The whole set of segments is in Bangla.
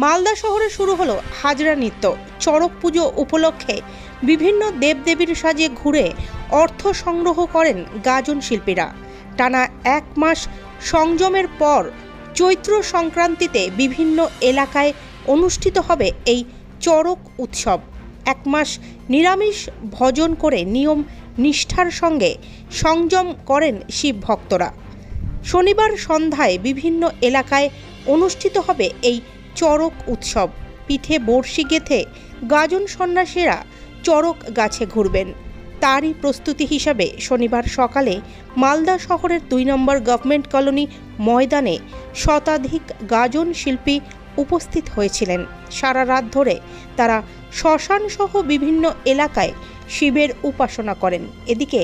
মালদা শহরে শুরু হলো হাজরা নৃত্য। চড়ক পুজো উপলক্ষে বিভিন্ন দেবদেবীর সাজে ঘুরে অর্থ সংগ্রহ করেন গাজন শিল্পীরা। টানা এক মাস সংযমের পর চৈত্র সংক্রান্তিতে বিভিন্ন এলাকায় অনুষ্ঠিত হবে এই চড়ক উৎসব। এক মাস নিরামিষ ভোজন করে নিয়ম নিষ্ঠার সঙ্গে সংযম করেন শিব ভক্তরা। শনিবার সন্ধ্যায় বিভিন্ন এলাকায় অনুষ্ঠিত হবে এই চড়ক উৎসব। পিঠে বড়শি গেঁথে গাজন সন্ন্যাসীরা চড়ক গাছে ঘুরবেন। তারই প্রস্তুতি হিসাবে শনিবার সকালে মালদা শহরের 2 নম্বর গভর্নমেন্ট কলোনি ময়দানে শতাধিক গাজন শিল্পী উপস্থিত হয়েছিলেন। সারা রাত ধরে তারা শ্মশানসহ বিভিন্ন এলাকায় শিবের উপাসনা করেন। এদিকে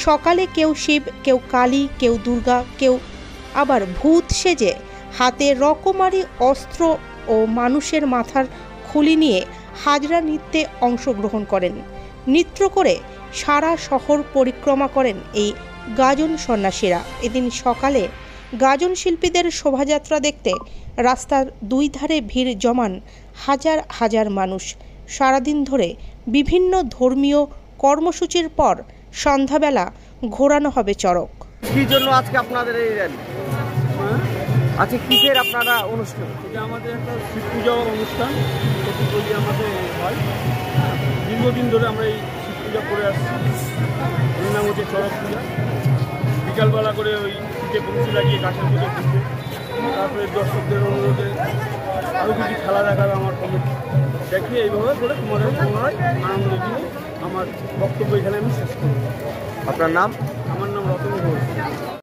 সকালে কেউ শিব, কেউ কালী, কেউ দুর্গা, কেউ আবার ভূত সেজে হাতে রকমারি অস্ত্র ও মানুষের মাথার খুলি নিয়ে হাজরা নৃত্যে অংশগ্রহণ করেন। নৃত্য করে সারা শহর পরিক্রমা করেন এই গাজন সন্ন্যাসীরা। এদিন সকালে গাজন শিল্পীদের শোভাযাত্রা দেখতে রাস্তার দুই ধারে ভিড় জমান হাজার হাজার মানুষ। সারাদিন ধরে বিভিন্ন ধর্মীয় কর্মসূচির পর সন্ধ্যাবেলা ঘোরানো হবে চড়ক। কি জন্য আজকে আপনাদের এই র্যালি? আজকে কিসের আপনারা অনুষ্ঠান? এটা আমাদের একটা শিব পূজা অনুষ্ঠান, প্রতি আমাদের হয়। দীর্ঘদিন ধরে আমরা এই শিব পূজা করে আসছি। এর নাম হচ্ছে চড়ক পূজা। বিকালবেলা করে ওই পিঠে বংশী লাগিয়ে কাঠের পুজো করবে। তারপরে দর্শকদের অনুরোধে আরও কিছু খেলা দেখাবে আমার কমিটি। দেখে এইভাবে করে তোমাদের পুনরায় আনন্দ দিয়ে আমার বক্তব্য এখানে আমি শেষ করব। আপনার নাম? আমার নাম রতন ঘোষ।